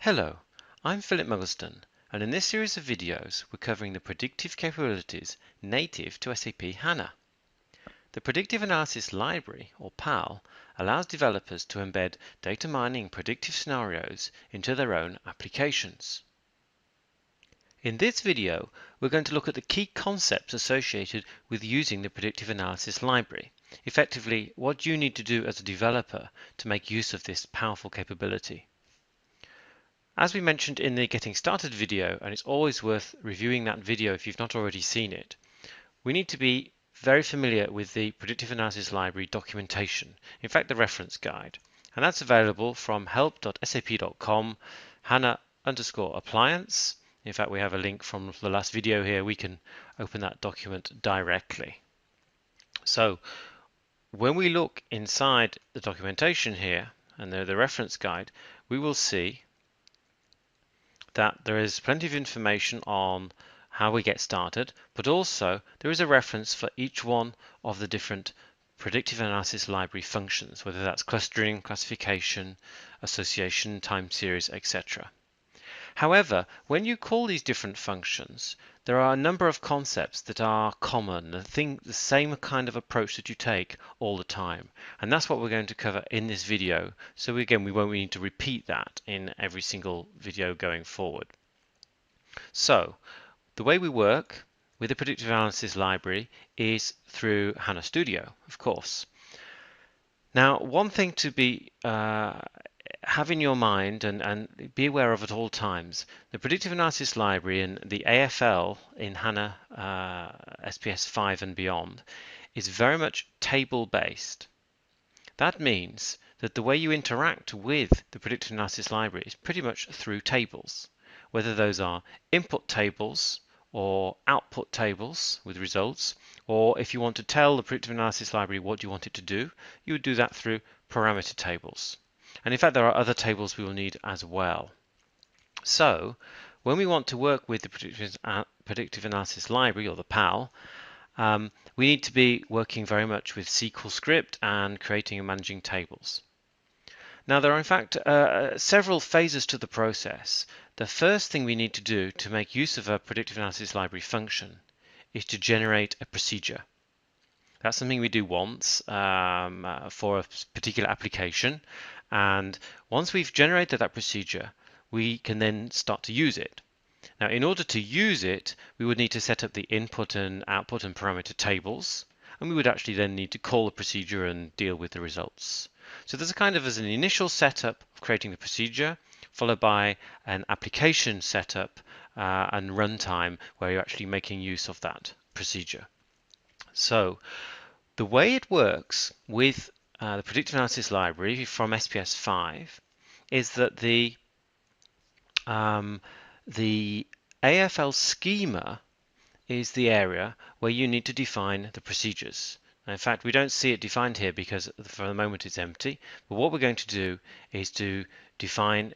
Hello, I'm Philip Muggleston, and in this series of videos we're covering the predictive capabilities native to SAP HANA. The Predictive Analysis Library, or PAL, allows developers to embed data mining predictive scenarios into their own applications. In this video, we're going to look at the key concepts associated with using the Predictive Analysis Library. Effectively, what you need to do as a developer to make use of this powerful capability. As we mentioned in the Getting Started video, and it's always worth reviewing that video if you've not already seen it, we need to be very familiar with the Predictive Analysis Library documentation, in fact the reference guide, and that's available from help.sap.com HANA_appliance. In fact, we have a link from the last video here. We can open that document directly. So when we look inside the documentation here and the reference guide, we will see that there is plenty of information on how we get started, but also there is a reference for each one of the different Predictive Analysis Library functions, whether that's clustering, classification, association, time series, etc. However, when you call these different functions, there are a number of concepts that are common, the same kind of approach that you take all the time. And that's what we're going to cover in this video. So again, we won't need to repeat that in every single video going forward. So the way we work with the Predictive Analysis Library is through HANA Studio, of course. Now, one thing to be have in your mind and be aware of at all times, the Predictive Analysis Library and the AFL in HANA SPS 5 and beyond is very much table-based. That means that the way you interact with the Predictive Analysis Library is pretty much through tables, whether those are input tables or output tables with results, or if you want to tell the Predictive Analysis Library what you want it to do, you would do that through parameter tables. And in fact, there are other tables we will need as well. So when we want to work with the Predictive Analysis Library, or the PAL, we need to be working very much with SQL script and creating and managing tables. Now, there are in fact several phases to the process. The first thing we need to do to make use of a Predictive Analysis Library function is to generate a procedure. That's something we do once for a particular application, and once we've generated that procedure, we can then start to use it. Now, in order to use it, we would need to set up the input and output and parameter tables, and we would actually then need to call the procedure and deal with the results. So there's a kind of as an initial setup of creating the procedure, followed by an application setup and runtime where you're actually making use of that procedure. So the way it works with the Predictive Analysis Library from SPS 5 is that the AFL schema is the area where you need to define the procedures. Now, in fact, we don't see it defined here because for the moment it's empty, but what we're going to do is to define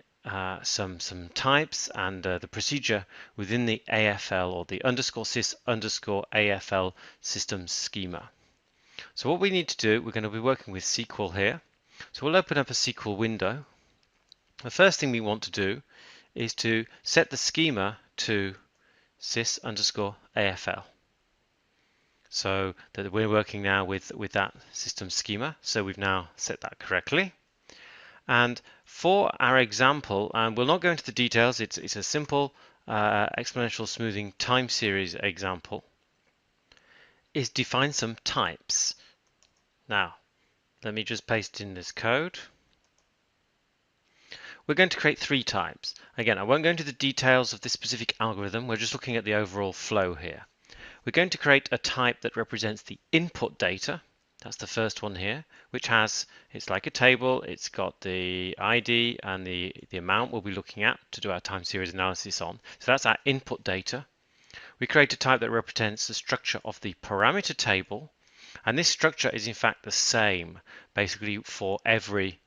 some types and the procedure within the AFL, or the _sys_AFL system schema. So what we need to do, we're going to be working with SQL here. So we'll open up a SQL window. The first thing we want to do is to set the schema to sys_AFL. So that we're working now with that system schema. So we've now set that correctly. And for our example, and we'll not go into the details, it's a simple exponential smoothing time series example, is define some types. Now, let me just paste in this code. We're going to create 3 types. Again, I won't go into the details of this specific algorithm. We're just looking at the overall flow here. We're going to create a type that represents the input data. That's the first one here, which it's like a table. It's got the ID and the amount we'll be looking at to do our time series analysis on. So that's our input data. We create a type that represents the structure of the parameter table. And this structure is in fact the same basically for every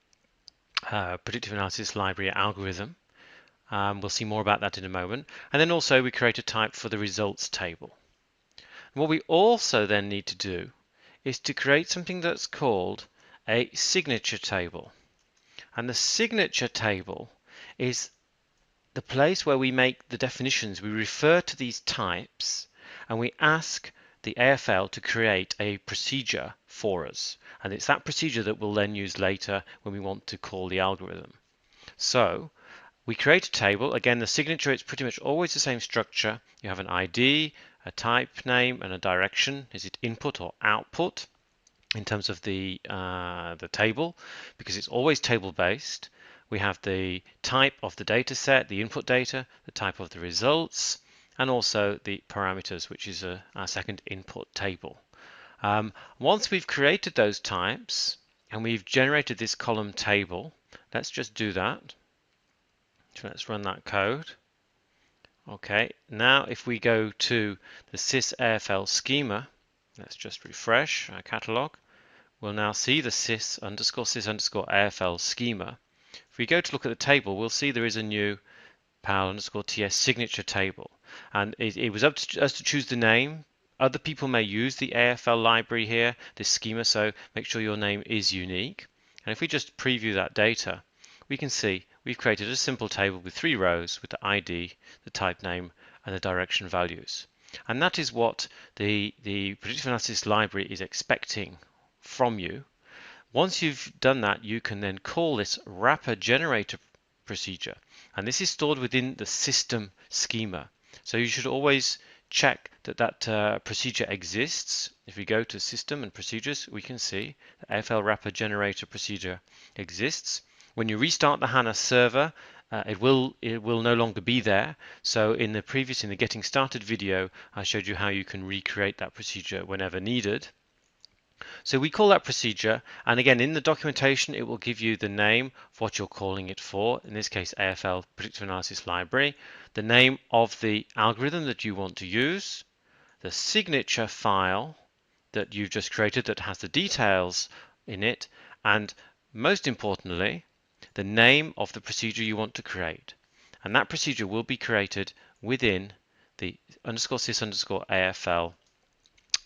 Predictive Analysis Library algorithm. We'll see more about that in a moment. And then also we create a type for the results table. And what we also then need to do is to create something that's called a signature table. And the signature table is the place where we make the definitions, we refer to these types and we ask the AFL to create a procedure for us. And it's that procedure that we'll then use later when we want to call the algorithm. So we create a table. Again, the signature, it's pretty much always the same structure. You have an ID, a type name, and a direction. Is it input or output in terms of the table? Because it's always table based. We have the type of the data set, the input data, the type of the results, and also the parameters, which is our second input table. Once we've created those types and we've generated this column table, let's just do that. So let's run that code. Okay, now if we go to the sys AFL schema, let's just refresh our catalog. We'll now see the sys underscore AFL schema. If we go to look at the table, we'll see there is a new PAL underscore TS signature table. And it was up to us to choose the name. Other people may use the AFL library here, this schema, so make sure your name is unique. And if we just preview that data, we can see we've created a simple table with 3 rows with the ID, the type name, and the direction values. And that is what the Predictive Analysis Library is expecting from you. Once you've done that, you can then call this wrapper generator procedure. And this is stored within the system schema. So you should always check that that procedure exists. If we go to System and Procedures, we can see the AFL wrapper generator procedure exists. When you restart the HANA server, it will no longer be there. So in the Getting Started video, I showed you how you can recreate that procedure whenever needed. So we call that procedure, and again in the documentation it will give you the name of what you're calling it for, in this case AFL Predictive Analysis Library, the name of the algorithm that you want to use, the signature file that you've just created that has the details in it, and most importantly the name of the procedure you want to create. And that procedure will be created within the _sys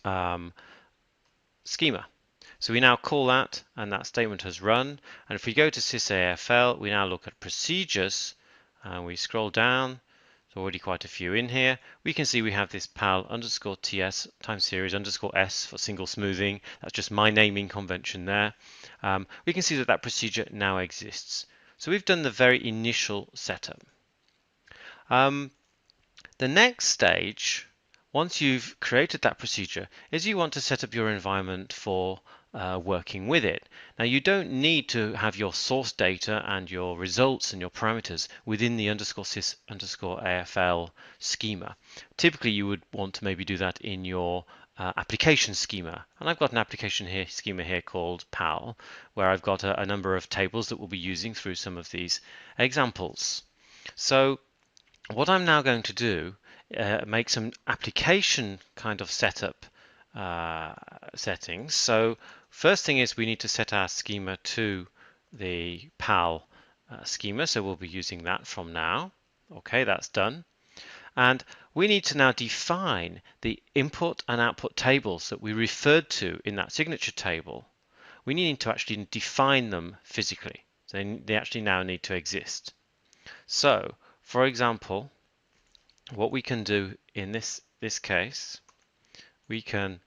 AFL schema. So we now call that, and that statement has run. And if we go to sysAFL, we now look at procedures, and we scroll down. There's already quite a few in here. We can see we have this PAL underscore TS time series underscore S for single smoothing. That's just my naming convention there. We can see that that procedure now exists. So we've done the very initial setup. The next stage, once you've created that procedure, is you want to set up your environment for working with it. Now you don't need to have your source data and your results and your parameters within the _sys AFL schema. Typically you would want to maybe do that in your application schema. And I've got an application schema here called PAL, where I've got a number of tables that we'll be using through some of these examples. So what I'm now going to do, make some application kind of setup settings. So first thing is we need to set our schema to the PAL schema, so we'll be using that from now. Okay, that's done. And we need to now define the input and output tables that we referred to in that signature table. We need to actually define them physically. So they actually now need to exist. So for example, what we can do in this case, we can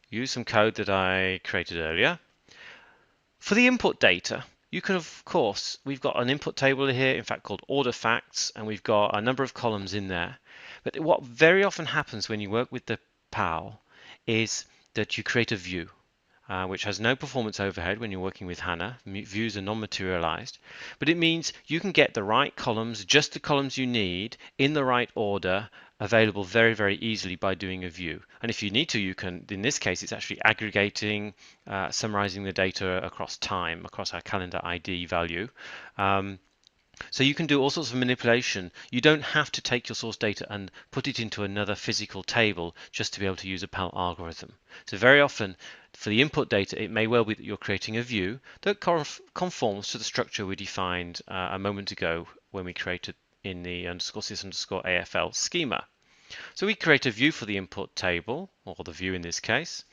use some code that I created earlier. For the input data, you can, of course, we've got an input table here, in fact called order facts, and we've got a number of columns in there. But what very often happens when you work with the PAL is that you create a view, which has no performance overhead when you're working with HANA. Views are non-materialized, but it means you can get the right columns, just the columns you need, in the right order, available very, very easily by doing a view. And if you need to, you can, in this case, it's actually aggregating, summarizing the data across time, across our calendar ID value. So you can do all sorts of manipulation. You don't have to take your source data and put it into another physical table just to be able to use a PAL algorithm. So very often for the input data, it may well be that you're creating a view that conforms to the structure we defined a moment ago when we created in the _sys AFL schema. So we create a view for the input table, or the view in this case.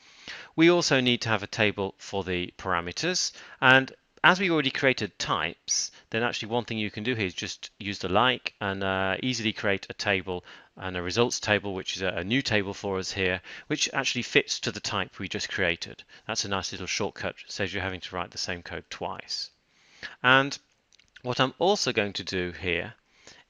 We also need to have a table for the parameters, and as we already created types, then actually one thing you can do here is just use the like and easily create a table and a results table, which is a new table for us here, which actually fits to the type we just created. That's a nice little shortcut, saves you having to write the same code twice. And what I'm also going to do here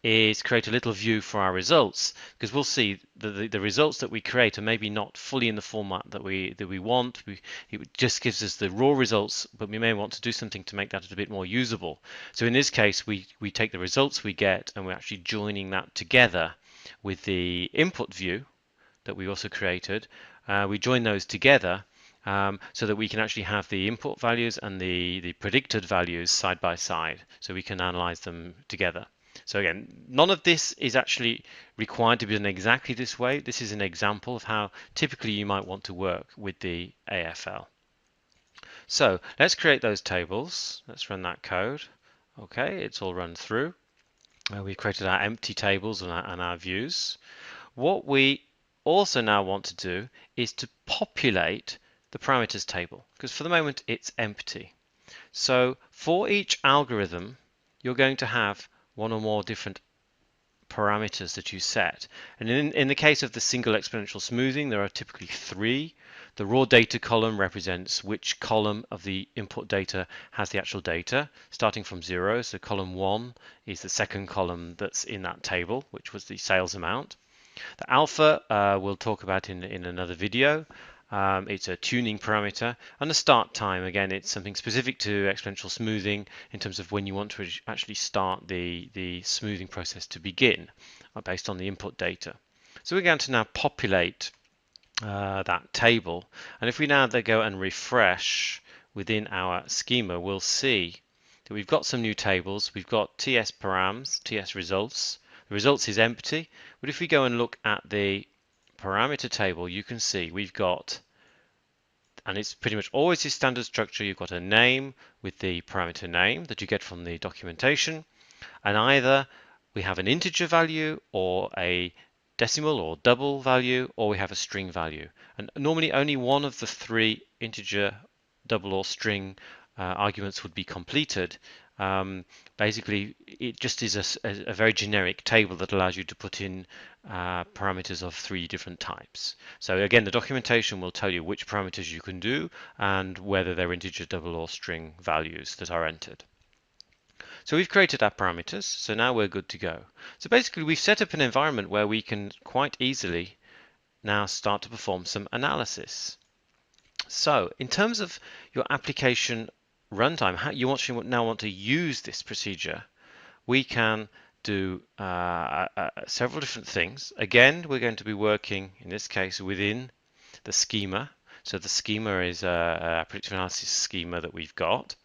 is create a little view for our results, because we'll see the results that we create are maybe not fully in the format that we want. It just gives us the raw results, but we may want to do something to make that a bit more usable. So in this case, we take the results we get and we're actually joining that together with the input view that we also created. We join those together so that we can actually have the input values and the predicted values side by side, so we can analyze them together. So again, none of this is actually required to be done exactly this way. This is an example of how typically you might want to work with the AFL. So let's create those tables. Let's run that code. Okay, it's all run through. We've created our empty tables and our views. What we also now want to do is to populate the parameters table, because for the moment it's empty. So for each algorithm, you're going to have one or more different parameters that you set. And in the case of the single exponential smoothing, there are typically 3. The raw data column represents which column of the input data has the actual data, starting from 0. So column 1 is the second column that's in that table, which was the sales amount. The alpha we'll talk about in another video. It's a tuning parameter, and the start time, again, it's something specific to exponential smoothing in terms of when you want to actually start the smoothing process to begin based on the input data. So we're going to now populate that table, and if we now go and refresh within our schema, we'll see that we've got some new tables. We've got TS params, TS results. The results is empty, but if we go and look at the parameter table, you can see we've got, and it's pretty much always this standard structure, you've got a name with the parameter name that you get from the documentation, and either we have an integer value or a decimal or double value, or we have a string value. And normally only one of the 3 integer, double or string arguments would be completed. Basically, it just is a very generic table that allows you to put in parameters of 3 different types. So again, the documentation will tell you which parameters you can do and whether they're integer, double or string values that are entered. So we've created our parameters, so now we're good to go. So basically we've set up an environment where we can quite easily now start to perform some analysis. So in terms of your application runtime, how you actually now want to use this procedure, we can do several different things. Again, we're going to be working, in this case, within the schema. So the schema is a predictive analysis schema that we've got.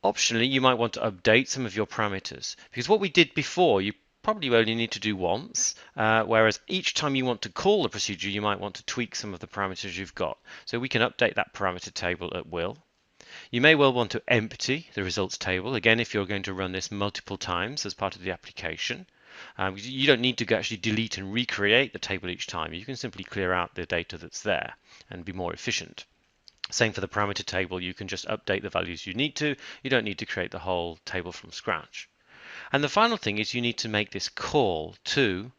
Optionally, you might want to update some of your parameters, because what we did before, you probably only need to do once, whereas each time you want to call the procedure, you might want to tweak some of the parameters you've got. So we can update that parameter table at will. You may well want to empty the results table, again, if you're going to run this multiple times as part of the application. You don't need to actually delete and recreate the table each time. You can simply clear out the data that's there and be more efficient. Same for the parameter table, you can just update the values you need to. You don't need to create the whole table from scratch. And the final thing is you need to make this call to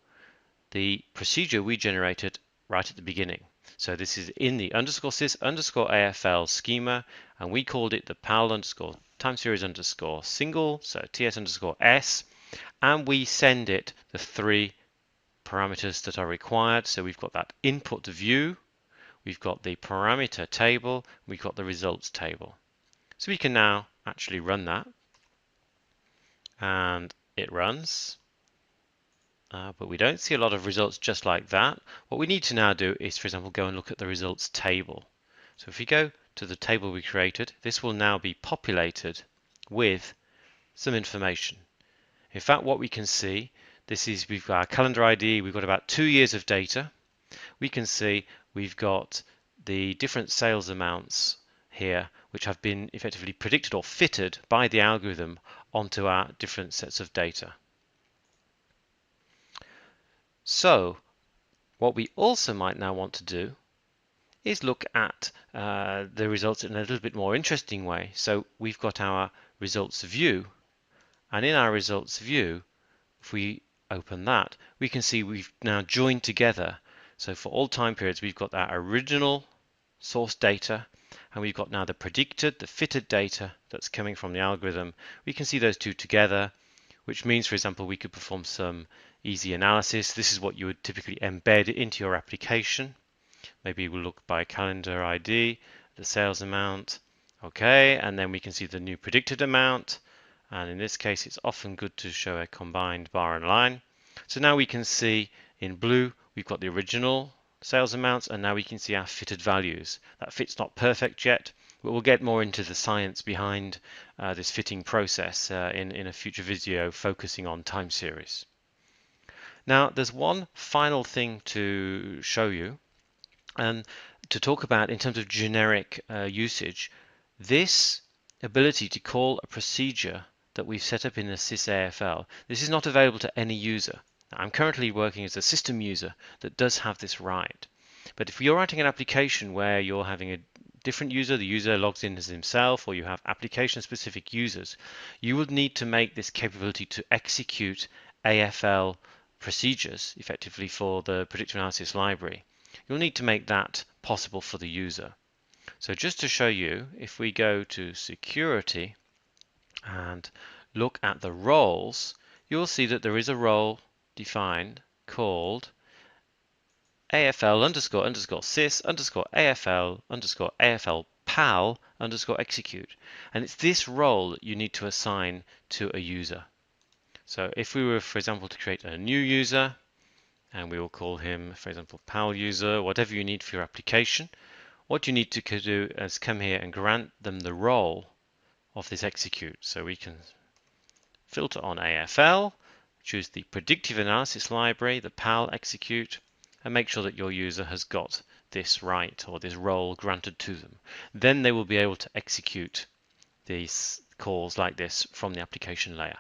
the procedure we generated right at the beginning. So this is in the _sys_AFL schema, and we called it the PAL_time series _single, so TS_S, and we send it the 3 parameters that are required. So we've got that input view, we've got the parameter table, we've got the results table. So we can now actually run that, and it runs. But we don't see a lot of results just like that. What we need to now do is, for example, go and look at the results table. So if we go to the table we created, this will now be populated with some information. In fact, what we can see, we've got our calendar ID, we've got about 2 years of data. We can see we've got the different sales amounts here, which have been effectively predicted or fitted by the algorithm onto our different sets of data. So what we also might now want to do is look at the results in a little bit more interesting way. So we've got our results view, and in our results view, if we open that, we can see we've now joined together. So for all time periods, we've got that original source data, and we've got now the predicted, the fitted data that's coming from the algorithm. We can see those two together, which means, for example, we could perform some easy analysis. This is what you would typically embed into your application. Maybe we'll look by calendar ID, the sales amount, okay, and then we can see the new predicted amount. And in this case, it's often good to show a combined bar and line. So now we can see in blue, we've got the original sales amounts, and now we can see our fitted values. That fit's not perfect yet, but we'll get more into the science behind this fitting process in a future video focusing on time series. Now, there's one final thing to show you and to talk about in terms of generic usage. This ability to call a procedure that we've set up in the sysAFL, this is not available to any user. I'm currently working as a system user that does have this right. But if you're writing an application where you're having a different user, the user logs in as himself, or you have application-specific users, you would need to make this capability to execute AFL procedures effectively for the Predictive Analysis Library. You'll need to make that possible for the user. So just to show you, if we go to Security and look at the roles, you'll see that there is a role defined called AFL_sys_AFL_AFL_PAL_execute, and it's this role that you need to assign to a user. So if we were, for example, to create a new user, and we will call him, for example, PAL user, whatever you need for your application, what you need to do is come here and grant them the role of this execute. So we can filter on AFL, choose the Predictive Analysis Library, the PAL execute, and make sure that your user has got this right, or this role granted to them. Then they will be able to execute these calls like this from the application layer.